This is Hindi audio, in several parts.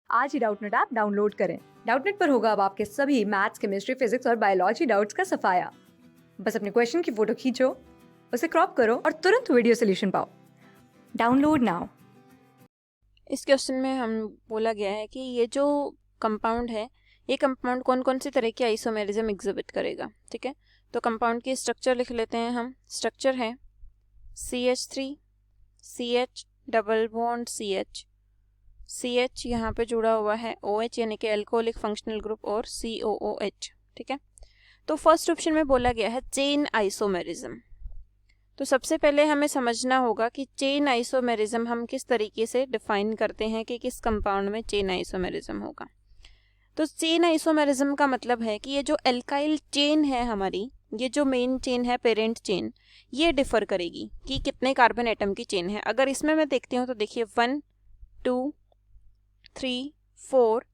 आज ही डाउटनेट ऐप डाउनलोड करें। डाउटनेट पर होगा अब आपके सभी मैथ्स, केमिस्ट्री, फिजिक्स और बायोलॉजी डाउट्स का सफाया। बस अपने क्वेश्चन की फोटो खींचो, उसे क्रॉप करो और तुरंत वीडियो सोल्यूशन पाओ। Download now. इस क्वेश्चन में हम बोला गया है कि ये जो कंपाउंड है, ये कंपाउंड कौन कौन सी तरह की आइसोमेरिज्म एग्जिबिट करेगा। ठीक है, तो कंपाउंड की स्ट्रक्चर लिख लेते हैं हम। स्ट्रक्चर है CH3 CH double bond CH CH यहाँ पे जुड़ा हुआ है OH यानी कि अल्कोहलिक फंक्शनल ग्रुप और COOH। ठीक है, तो फर्स्ट ऑप्शन में बोला गया है चेन आइसोमेरिज्म। तो सबसे पहले हमें समझना होगा कि चेन आइसोमेरिज्म हम किस तरीके से डिफाइन करते हैं कि किस कंपाउंड में चेन आइसोमेरिज्म होगा। तो चेन आइसोमेरिज्म का मतलब है कि ये जो एल्काइल चेन है हमारी, ये जो मेन चेन है पेरेंट चेन, ये डिफर करेगी कि कितने कार्बन एटम की चेन है। अगर इसमें मैं देखती हूँ तो देखिए 1 2 3 4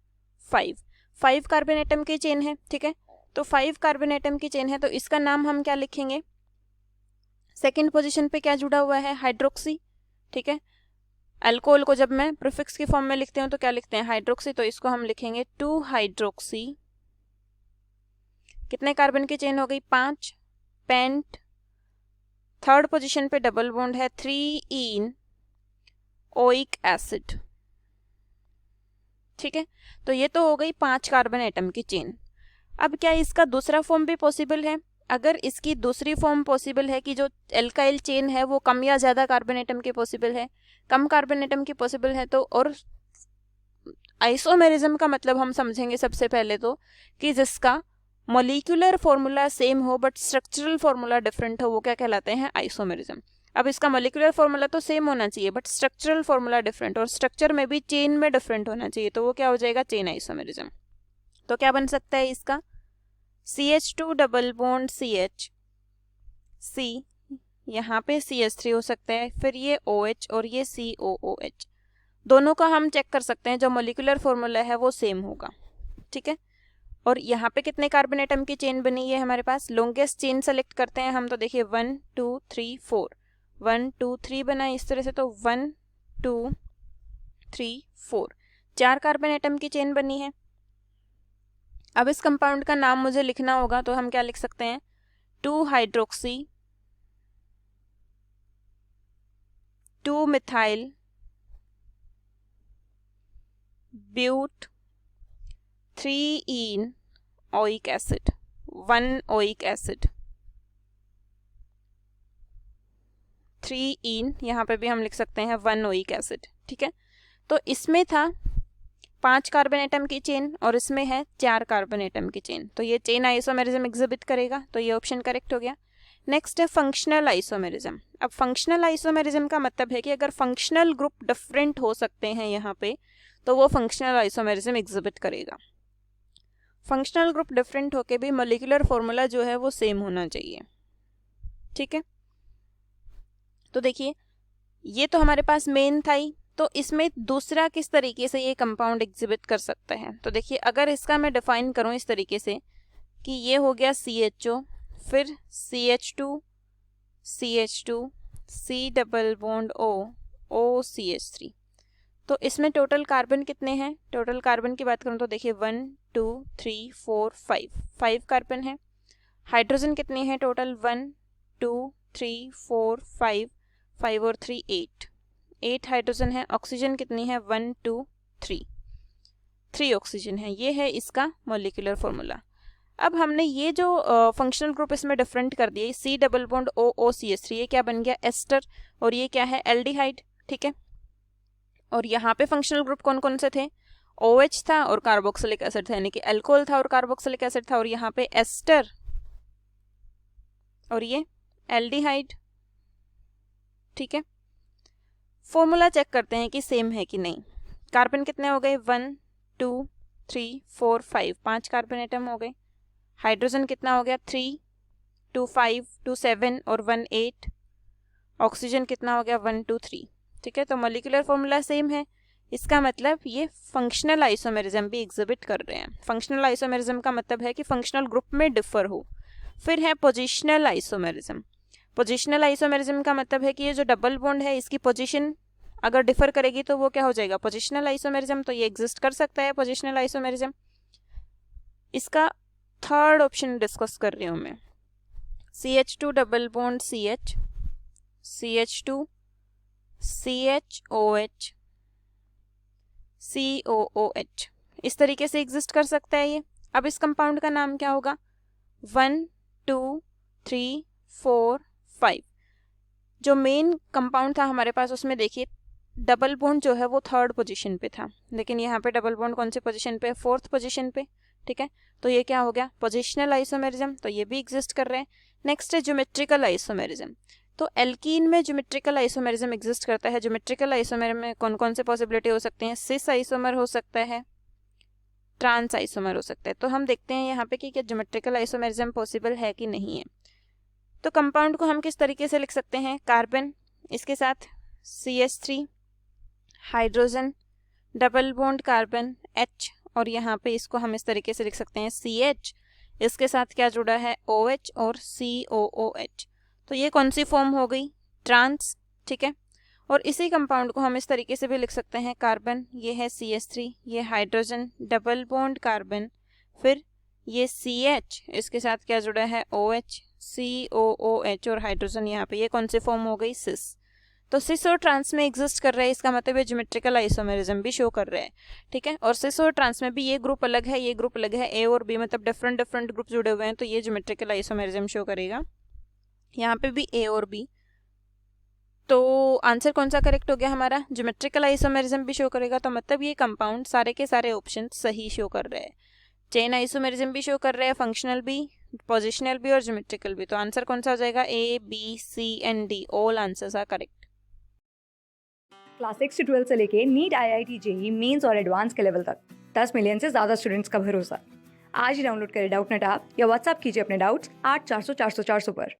5 कार्बन एटम की चेन है। ठीक है, तो 5 कार्बन एटम की चेन है, तो इसका नाम हम क्या लिखेंगे। सेकेंड पोजीशन पे क्या जुड़ा हुआ है, हाइड्रोक्सी। ठीक है, अल्कोहल को जब मैं प्रीफिक्स की फॉर्म में लिखते हूँ तो क्या लिखते हैं, हाइड्रोक्सी, तो इसको हम लिखेंगे 2 हाइड्रोक्सी। कितने कार्बन की चेन हो गई, 5। पेंट, थर्ड पोजीशन पे डबल बॉन्ड है 3 इन ओइक एसिड। ठीक है, तो ये तो हो गई 5 कार्बन एटम की चेन। अब क्या इसका दूसरा फॉर्म भी पॉसिबल है। अगर इसकी दूसरी फॉर्म पॉसिबल है कि जो एल्काइल चेन है वो कम या ज्यादा कार्बन एटम की पॉसिबल है, कम कार्बन एटम की पॉसिबल है, तो और आइसोमेरिज्म का मतलब हम समझेंगे सबसे पहले तो कि जिसका मॉलिक्यूलर फॉर्मूला सेम हो बट स्ट्रक्चरल फॉर्मूला डिफरेंट हो, वो क्या कहलाते हैं, आइसोमेरिज्म। अब इसका मॉलिक्यूलर फॉर्मूला तो सेम होना चाहिए बट स्ट्रक्चरल फॉर्मूला डिफरेंट, और स्ट्रक्चर में भी चेन में डिफरेंट होना चाहिए, तो वो क्या हो जाएगा, चेन आइसोमेरिज्म। तो क्या बन सकता है इसका, CH2 double bond CH C, यहाँ पे CH3 हो सकता है, फिर ये OH और ये COOH। दोनों का हम चेक कर सकते हैं, जो मॉलिक्यूलर फॉर्मूला है वो सेम होगा। ठीक है, और यहाँ पे कितने कार्बन एटम की चेन बनी है हमारे पास, लॉन्गेस्ट चेन सेलेक्ट करते हैं हम, तो देखिए 1 2 3 4 1 2 3 बना इस तरह से, तो 1 2 3 4 4 कार्बन एटम की चेन बनी है। अब इस कंपाउंड का नाम मुझे लिखना होगा, तो हम क्या लिख सकते हैं, 2 hydroxy 2 methyl but 3 yne oic acid 1 oic acid 3 yne, यहाँ पे भी हम लिख सकते हैं 1 ओइक एसिड। ठीक है, तो इसमें था 5 कार्बन एटम की चेन और इसमें है 4 कार्बन एटम की चेन, तो ये चेन आइसोमेरिज्म एग्जिबिट करेगा, तो ये ऑप्शन करेक्ट हो गया। नेक्स्ट है फंक्शनल आइसोमेरिज्म। अब फंक्शनल आइसोमेरिज्म का मतलब है कि अगर फंक्शनल ग्रुप डिफरेंट हो सकते हैं यहाँ पे, तो वो फंक्शनल आइसोमेरिज्म एग्जिबिट करेगा। फंक्शनल ग्रुप डिफरेंट होके भी मॉलिक्यूलर फॉर्मूला जो है वो सेम होना चाहिए। ठीक है, तो देखिए ये तो हमारे पास मेन था ही, तो इसमें दूसरा किस तरीके से ये कंपाउंड एग्जिबिट कर सकता है। तो देखिए अगर इसका मैं डिफाइन करूं इस तरीके से कि ये हो गया CHO, फिर CH2 C double bond O CH3, तो इसमें टोटल कार्बन कितने हैं, टोटल कार्बन की बात करूं तो देखिए 1 2 3 4 5 कार्बन है। हाइड्रोजन कितने हैं टोटल, 1 2 3 4 5 और 3 8 हाइड्रोजन है। ऑक्सीजन कितनी है, 1 2 3 ऑक्सीजन है। ये है इसका मॉलिक्यूलर फॉर्मूला। अब हमने ये जो फंक्शनल ग्रुप इसमें डिफरेंट कर दिए, C डबल बॉन्ड OCH3, ये क्या बन गया, एस्टर, और ये क्या है, एल्डिहाइड। ठीक है, और यहाँ पे फंक्शनल ग्रुप कौन कौन से थे, OH था और कार्बोक्सिलिक एसिड था, यानी कि अल्कोहल था और कार्बोक्सिलिक एसिड था, और यहाँ पे एस्टर और ये एल्डिहाइड। ठीक है, फॉर्मूला चेक करते हैं कि सेम है कि नहीं। कार्बन कितने हो गए, 1 2 3 4 5 कार्बन एटम हो गए। हाइड्रोजन कितना हो गया, 3 2 5 2 7 और 1 8। ऑक्सीजन कितना हो गया, 1 2 3। ठीक है, तो मॉलिक्यूलर फॉर्मूला सेम है, इसका मतलब ये फंक्शनल आइसोमेरिज्म भी एग्जिबिट कर रहे हैं। फंक्शनल आइसोमेरिज्म का मतलब है कि फंक्शनल ग्रुप में डिफर हो। फिर है पोजिशनल आइसोमेरिज्म। पोजिशनल आइसोमेरिज्म का मतलब है कि ये जो डबल बॉन्ड है इसकी पोजीशन अगर डिफर करेगी तो वो क्या हो जाएगा, पोजिशनल आइसोमेरिज्म। तो ये एग्जिस्ट कर सकता है पोजिशनल आइसोमेरिज्म। इसका थर्ड ऑप्शन डिस्कस कर रही हूँ मैं, CH2 double bond CH, CH2 CHOH COOH, इस तरीके से एग्जिस्ट कर सकता है ये। अब इस कंपाउंड का नाम क्या होगा, 1 2 3 4 5। जो मेन कंपाउंड था हमारे पास उसमें देखिए डबल बॉन्ड जो है वो थर्ड पोजीशन पे था, लेकिन यहाँ पे डबल बॉन्ड कौन सी पोजीशन पे, फोर्थ पोजीशन पे। ठीक है, तो ये क्या हो गया, पोजिशनल आइसोमेरिज्म, तो ये भी एग्जिस्ट कर रहे हैं। नेक्स्ट है ज्योमेट्रिकल आइसोमेरिज्म। तो एल्कीन में ज्योमेट्रिकल आइसोमेरिज्म एग्जिस्ट करता है। ज्योमेट्रिकल आइसोमेर में कौन कौन से पॉसिबिलिटी हो सकते हैं, सिस आइसोमर हो सकता है, ट्रांस आइसोमर हो सकता है। तो हम देखते हैं यहाँ पे कि क्या ज्योमेट्रिकल आइसोमेरिज्म पॉसिबल है कि नहीं है। तो कंपाउंड को हम किस तरीके से लिख सकते हैं, कार्बन, इसके साथ CH3, hydrogen, double bond carbon H, और यहाँ पे इसको हम इस तरीके से लिख सकते हैं CH, इसके साथ क्या जुड़ा है OH और COOH। तो ये कौन सी फॉर्म हो गई, ट्रांस। ठीक है, और इसी कंपाउंड को हम इस तरीके से भी लिख सकते हैं, कार्बन, ये है CH3, ये हाइड्रोजन, डबल बॉन्ड कार्बन, फिर ये CH, इसके साथ क्या जुड़ा है OH, COOH और हाइड्रोजन यहाँ पे, ये कौन सी फॉर्म हो गई, सिस। तो सिस और ट्रांस में एग्जिस्ट कर रहा है, इसका मतलब है ज्योमेट्रिकल आइसोमेरिज्म भी शो कर रहा है। ठीक है, और सिस और ट्रांस में भी ये ग्रुप अलग है, ये ग्रुप अलग है, A और B मतलब डिफरेंट डिफरेंट ग्रुप जुड़े हुए हैं, तो ये ज्योमेट्रिकल आइसोमेरिज्म शो करेगा। यहाँ पे भी A और B, तो आंसर कौन सा करेक्ट हो गया हमारा, ज्योमेट्रिकल आइसोमेरिज्म भी शो करेगा। तो मतलब ये कंपाउंड सारे के सारे ऑप्शन सही शो कर रहे हैं। चेन आइसोमेरिज्म भी शो कर रहे हैं, फंक्शनल भी, पोजिशनल भी और ज्योमेट्रिकल भी। तो आंसर कौन सा हो जाएगा, A B C and D, all answers are correct. Class 6 से 12 से लेके नीट IIT JEE मेंस और एडवांस के लेवल तक 10 मिलियन से ज़्यादा स्टूडेंट्स का भरोसा। आज ही डाउनलोड करें डाउटनेट ऐप या व्हाट्सएप कीजिए अपने डाउट्स 8400 400 400 पर।